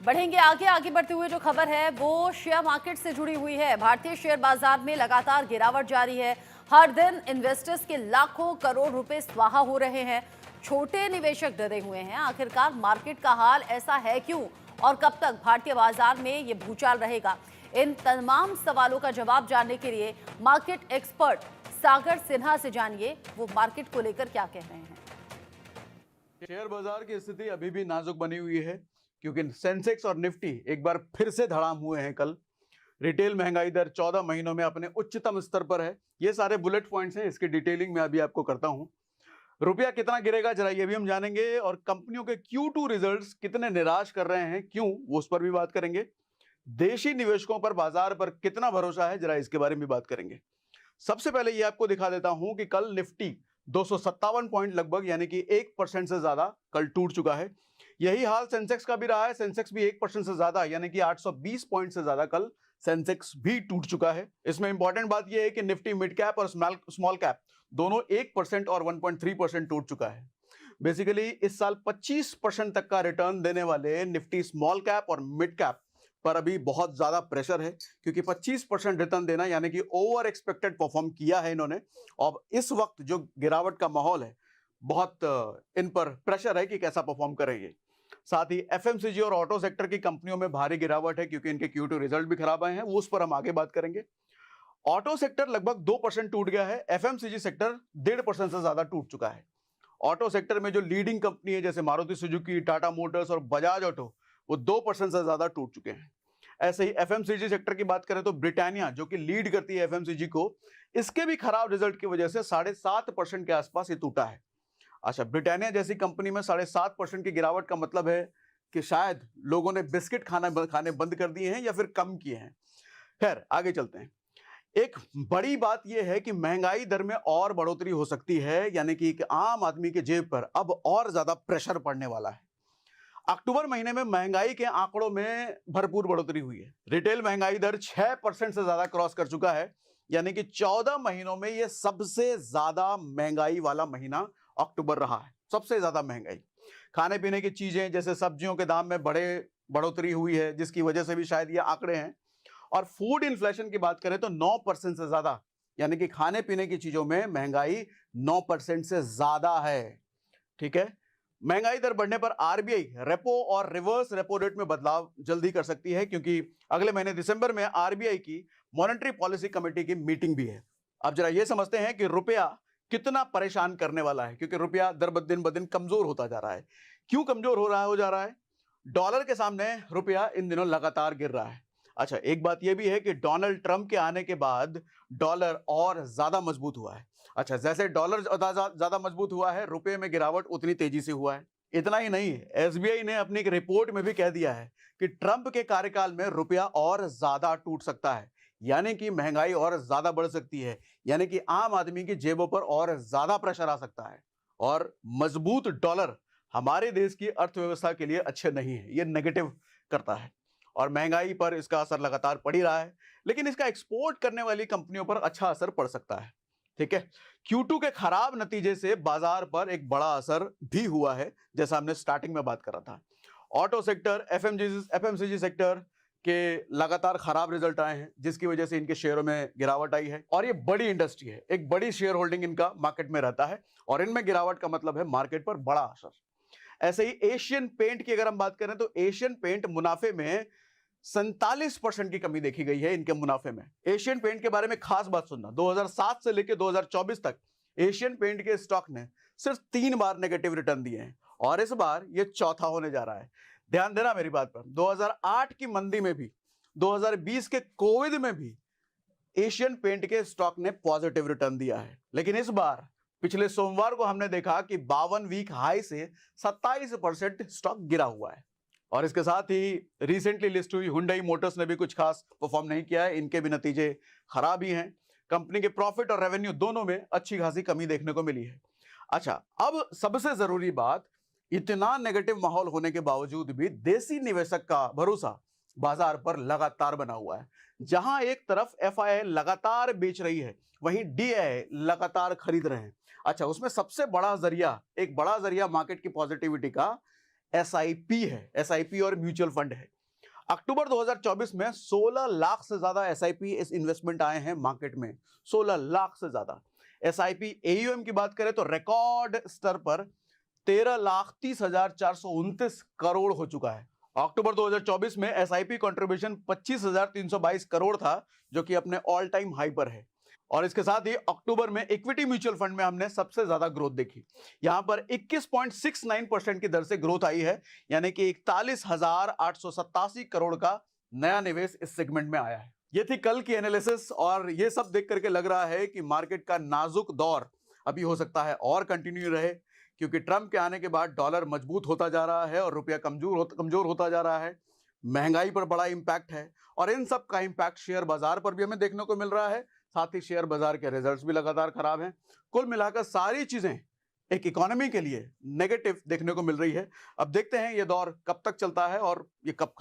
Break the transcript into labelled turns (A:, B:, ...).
A: बढ़ेंगे आगे। आगे बढ़ते हुए जो खबर है वो शेयर मार्केट से जुड़ी हुई है। भारतीय शेयर बाजार में लगातार गिरावट जारी है। हर दिन इन्वेस्टर्स के लाखों करोड़ रुपए स्वाहा हो रहे हैं। छोटे निवेशक डरे हुए हैं। आखिरकार मार्केट का हाल ऐसा है क्यों और कब तक भारतीय बाजार में ये भूचाल रहेगा? इन तमाम सवालों का जवाब जानने के लिए मार्केट एक्सपर्ट सागर सिन्हा से जानिए वो मार्केट को लेकर क्या कह रहे हैं।
B: शेयर बाजार की स्थिति अभी भी नाजुक बनी हुई है क्योंकि सेंसेक्स और निफ्टी एक बार फिर से धड़ाम हुए हैं कल। रिटेल महंगाई दर 14 महीनों में अपने उच्चतम स्तर पर है। ये सारे बुलेट पॉइंट्स हैं, इसकी डिटेलिंग मैं अभी आपको करता हूं। रुपया कितना गिरेगा जरा ये भी हम जानेंगे और कंपनियों के Q2 रिजल्ट्स कितने निराश कर रहे हैं, क्यों, वो उस पर भी बात करेंगे। देशी निवेशकों पर बाजार पर कितना भरोसा है, जरा इसके बारे में भी बात करेंगे। सबसे पहले ये आपको दिखा देता हूं कि कल निफ्टी 257 पॉइंट लगभग यानी कि 1% से ज्यादा कल टूट चुका है। यही हाल सेंसेक्स का भी रहा है। सेंसेक्स भी 1% से ज्यादा यानी कि 820 पॉइंट से ज्यादा कल सेंसेक्स भी टूट चुका है। इसमें इंपॉर्टेंट बात यह है कि निफ्टी मिड कैप और स्मॉल कैप दोनों 1% और 1.3% टूट चुका है। बेसिकली इस साल 25% तक का रिटर्न देने वाले निफ्टी स्मॉल कैप और मिड कैप पर अभी बहुत ज्यादा प्रेशर है क्योंकि 25% रिटर्न देना यानी कि ओवर एक्सपेक्टेड परफॉर्म किया है इन्होंने। और इस वक्त जो गिरावट का माहौल है बहुत इन पर प्रेशर है कि कैसा परफॉर्म करेंगे। साथ ही एफएमसीजी और ऑटो सेक्टर की कंपनियों में भारी गिरावट है क्योंकि इनके Q2 रिजल्ट भी खराब आए हैं, वो उस पर हम आगे बात करेंगे। ऑटो सेक्टर लगभग 2% टूट गया है। एफएमसीजी सेक्टर 1.5% से ज्यादा टूट चुका है। ऑटो सेक्टर में जो लीडिंग कंपनी है जैसे मारुति सुजुकी, टाटा मोटर्स और बजाज ऑटो, वो 2% से ज्यादा टूट चुके हैं। ऐसे ही एफएमसीजी सेक्टर की बात करें तो ब्रिटानिया जो कि लीड करती है एफएमसीजी को, इसके भी खराब रिजल्ट की वजह से 7.5% के आसपास ये टूटा है। अच्छा, ब्रिटानिया जैसी कंपनी में 7.5% की गिरावट का मतलब है कि शायद लोगों ने बिस्किट खाने बंद कर दिए हैं या फिर कम किए हैं। खैर आगे चलते हैं। एक बड़ी बात यह है कि महंगाई दर में और बढ़ोतरी हो सकती है यानी कि एक आम आदमी के जेब पर अब और ज्यादा प्रेशर पड़ने वाला है। अक्टूबर महीने में महंगाई के आंकड़ों में भरपूर बढ़ोतरी हुई है। रिटेल महंगाई दर 6% से ज्यादा क्रॉस कर चुका है यानी कि 14 महीनों में यह सबसे ज्यादा महंगाई वाला महीना अक्टूबर रहा है। सबसे ज्यादा महंगाई खाने पीने की चीजें जैसे सब्जियों के दाम में बढ़ोतरी हुई है जिसकी वजह से भी शायद ये आंकड़े हैं। और फूड इन्फ्लेशन की बात करें तो 9% से ज्यादा यानी कि खाने पीने की चीजों में महंगाई 9% से ज्यादा है। ठीक है, महंगाई दर बढ़ने पर आरबीआई रेपो और रिवर्स रेपो रेट में बदलाव जल्दी कर सकती है क्योंकि अगले महीने दिसंबर में आरबीआई की मॉनेटरी पॉलिसी कमेटी की मीटिंग भी है। अब जरा ये समझते हैं कि रुपया कितना परेशान करने वाला है क्योंकि रुपया दर दिन ब दिन कमजोर होता जा रहा है। क्यों कमजोर हो जा रहा है? डॉलर के सामने रुपया इन दिनों लगातार गिर रहा है। अच्छा, एक बात यह भी है कि डोनाल्ड ट्रंप के आने के बाद डॉलर और ज्यादा मजबूत हुआ है। अच्छा, जैसे डॉलर ज्यादा मजबूत हुआ है, रुपए में गिरावट उतनी तेजी से हुआ है। इतना ही नहीं, एसबीआई ने अपनी एक रिपोर्ट में भी कह दिया है कि ट्रंप के कार्यकाल में रुपया और ज्यादा टूट सकता है यानी कि महंगाई और ज्यादा बढ़ सकती है यानी कि आम आदमी की जेबों पर और ज्यादा प्रेशर आ सकता है। और मजबूत डॉलर हमारे देश की अर्थव्यवस्था के लिए अच्छे नहीं है, ये नेगेटिव करता है और महंगाई पर इसका असर लगातार पड़ ही रहा है। लेकिन इसका एक्सपोर्ट करने वाली कंपनियों पर अच्छा असर पड़ सकता है। ठीक है, Q2 के खराब नतीजे से बाजार पर एक बड़ा असर भी हुआ है जैसा हमने स्टार्टिंग में बात करा था। ऑटो सेक्टर, एफएमसीजी सेक्टर के लगातार खराब रिजल्ट आए हैं जिसकी वजह से इनके शेयरों में गिरावट आई है। और ये बड़ी इंडस्ट्री है, एक बड़ी शेयर होल्डिंग इनका मार्केट में रहता है और इनमें गिरावट का मतलब है मार्केट पर बड़ा असर। ऐसे ही एशियन पेंट की अगर हम बात करें तो एशियन पेंट मुनाफे में 47% की कमी देखी गई है इनके मुनाफे में। एशियन पेंट के बारे में खास बात सुनना, 2007 से लेकर 2024 तक एशियन पेंट के स्टॉक ने सिर्फ 3 बार नेगेटिव रिटर्न दिए हैं और इस बार ये चौथा होने जा रहा है। ध्यान देना मेरी बात पर, 2008 की मंदी में भी, 2020 के कोविड में भी एशियन पेंट के स्टॉक ने पॉजिटिव रिटर्न दिया है। लेकिन इस बार पिछले सोमवार को हमने देखा कि 52 वीक हाई से 27% स्टॉक गिरा हुआ है। और इसके साथ ही रिसेंटली लिस्ट हुई हुंडई मोटर्स ने भी कुछ खास परफॉर्म नहीं किया है, इनके भी नतीजे खराब ही हैं। कंपनी के प्रॉफिट और रेवेन्यू दोनों में अच्छी खासी कमी देखने को मिली है। अच्छा, अब सबसे जरूरी बात, इतना नेगेटिव माहौल होने के बावजूद भी देसी निवेशक का भरोसा बाजार पर लगातार बना हुआ है। जहां एक तरफ एफआईआई लगातार बेच रही है वहीं डीआईआई लगातार खरीद रहे हैं। अच्छा, उसमें सबसे बड़ा जरिया, एक बड़ा जरिया मार्केट की पॉजिटिविटी का एसआईपी है, एसआईपी और म्यूचुअल फंड है। अक्टूबर 2024 में 16 लाख से ज्यादा एसआईपी इस इन्वेस्टमेंट आए हैं मार्केट में, 16 लाख से ज्यादा। एसआईपी एयूएम की बात करें तो रिकॉर्ड स्तर पर 13,30,429 करोड़ हो चुका है। अक्टूबर 2024 में एसआईपी कंट्रीब्यूशन 25,322 करोड़ था, जो कि अपने ऑल टाइम हाई पर है। और इसके साथ ही अक्टूबर में इक्विटी म्यूचुअल फंड में हमने सबसे ज्यादा ग्रोथ देखी। यहां पर 21.69% की दर से ग्रोथ आई है, यानी कि 41,887 करोड़ का नया निवेश इस सेगमेंट में आया है। ये थी कल की एनालिसिस, और ये सब देख करके लग रहा है कि मार्केट का नाजुक दौर अभी हो सकता है और कंटिन्यू रहे, क्योंकि ट्रंप के आने के बाद डॉलर मजबूत होता जा रहा है और रुपया कमजोर होता जा रहा है। महंगाई पर बड़ा इंपैक्ट है, और इन सब का इंपैक्ट शेयर बाजार पर भी हमें देखने को मिल रहा है। साथ ही शेयर बाजार के रिजल्ट्स भी लगातार खराब हैं। कुल मिलाकर सारी चीजें एक इकोनॉमी के लिए नेगेटिव देखने को मिल रही है। अब देखते हैं ये दौर कब तक चलता है और ये कब खत्म